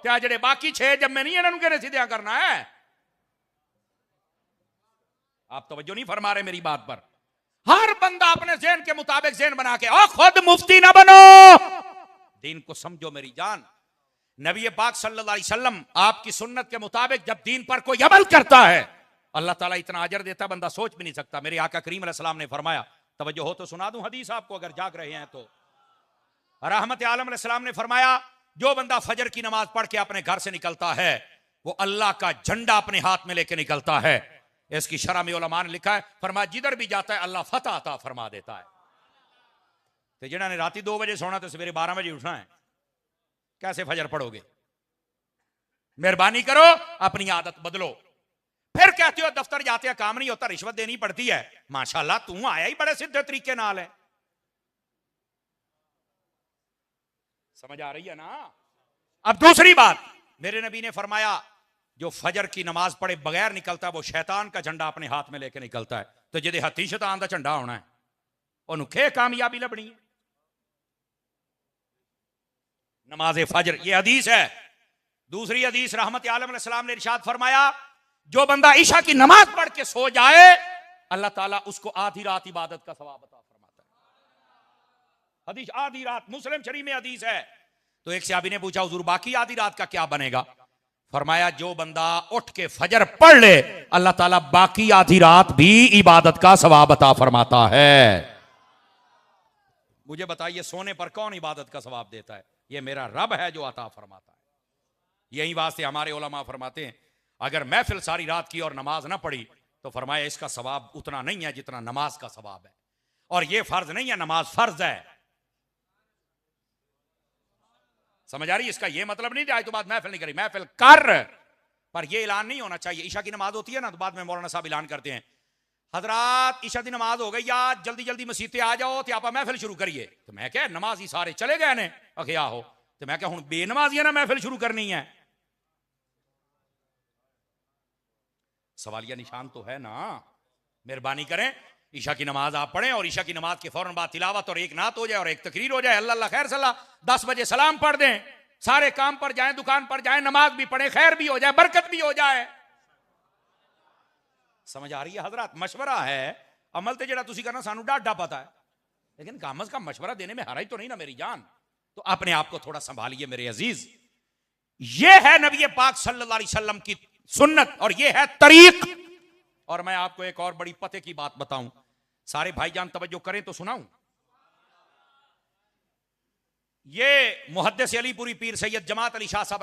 ते जेडे बाकी 6 जम्मे नहीं इन्होंने कहने सीधा करना है। आप तवज्जो नहीं फरमा रहे मेरी बात पर। हर बंदा अपने ज़हन के मुताबिक ज़हन बना के, और खुद मुफ्ती ना बनो, दीन को समझो मेरी जान। नबी पाक सल्लल्लाहु अलैहि वसल्लम आपकी सुन्नत के मुताबिक जब दीन पर कोई अमल करता है, अल्लाह ताला इतना अजर देता है बंदा सोच भी नहीं सकता। मेरे आका करीम अलैहिस्सलाम ने फरमाया, तवज्जो हो तो सुना दूं हदीस आपको अगर जाग रहे हैं तो। रहमत आलम अलैहिस्सलाम ने फरमाया, जो बंदा फजर की नमाज पढ़ के अपने घर से निकलता है, वो अल्लाह का झंडा अपने हाथ में लेके निकलता है। इसकी शरह में उलमा ने लिखा है, फरमाया जिधर भी जाता है अल्लाह फतह अता फरमा देता है। तो जिन्होंने राती 2 बजे सोना तो सवेरे 12 बजे उठना है, कैसे फजर पढ़ोगे? मेहरबानी करो अपनी आदत बदलो। फिर कहते हो दफ्तर जाते हैं काम नहीं होता, रिश्वत देनी पड़ती है। माशाल्लाह तू आया ही बड़े सीधे तरीके नाल है। समझ आ रही है ना? अब दूसरी बात, मेरे नबी ने फरमाया जो फजर की नमाज पढ़े बगैर निकलता है वो शैतान का झंडा अपने हाथ में लेके निकलता है। तो जिदे हथी शैतान का झंडा होना है उन्हें कामयाबी लभनी है। नमाज फजर, ये हदीस है। दूसरी हदीस रहमत आलम अलैहिस्सलाम ने इरशाद फरमाया, जो बंदा ईशा की नमाज पढ़ के सो जाए अल्लाह ताला उसको आधी रात इबादत का सवाब अता फरमाता है। हदीस आधी रात, मुस्लिम शरीफ में हदीस है। तो एक सहाबी ने पूछा, हुजूर बाकी आधी रात का क्या बनेगा? फरमाया जो बंदा उठ के फजर पढ़ ले अल्लाह ताला बाकी आधी रात भी इबादत का सवाब अता फरमाता है। मुझे बताइए सोने पर कौन इबादत का सवाब देता है? ये मेरा रब है जो अता फरमाता है। यही वास्ते हमारे उलमा फरमाते हैं, अगर महफिल सारी रात की और नमाज ना पढ़ी तो फरमाया इसका सवाब उतना नहीं है जितना नमाज का सवाब है। और ये फर्ज नहीं है, नमाज फर्ज है। समझ आ रही? इसका ये मतलब नहीं आज तो बाद महफिल नहीं करी, महफिल कर, पर ये ऐलान नहीं होना चाहिए। ईशा की नमाज होती है ना, तो बाद में मौलाना साहब ऐलान करते हैं, हजरात ईशा की नमाज हो गई यार, जल्दी जल्दी मसीह ते आ जाओ तो आप महफिल शुरू करिए। तो मैं क्या नमाज ही सारे चले गए ने अखे आहो, तो मैं क्या हूं बेनमाजी ना महफिल शुरू करनी है? सवालिया निशान तो है ना। मेहरबानी करें ईशा की नमाज आप पढ़ें और ईशा की नमाज के फौरन बाद तिलावत और एक नात हो जाए और एक तकरीर हो जाए, अल्लाह अल्लाह खैर सल्ला, 10 बजे सलाम पढ़ दें, सारे काम पर जाएं, दुकान पर जाएं, नमाज भी पढ़ें, खैर भी हो जाए, बरकत भी हो जाए। समझ आ रही है हजरात? मशवरा है, अमल तो जरा तुसी करना सानू डाढ़ा पता है, लेकिन कम अज कम मशवरा देने में हराई तो नहीं ना मेरी जान। तो अपने आप को थोड़ा संभालिए मेरे अजीज। ये है नबी पाक सल्लल्लाहु अलैहि वसल्लम की सुन्नत और ये है तरीक। और मैं आपको एक और बड़ी पते की बात बताऊं, सारे भाईजान तवज्जो करें तो सुनाऊं। ये मुहद्दिस अलीपुरी पीर सैयद जमात अली शाह साहब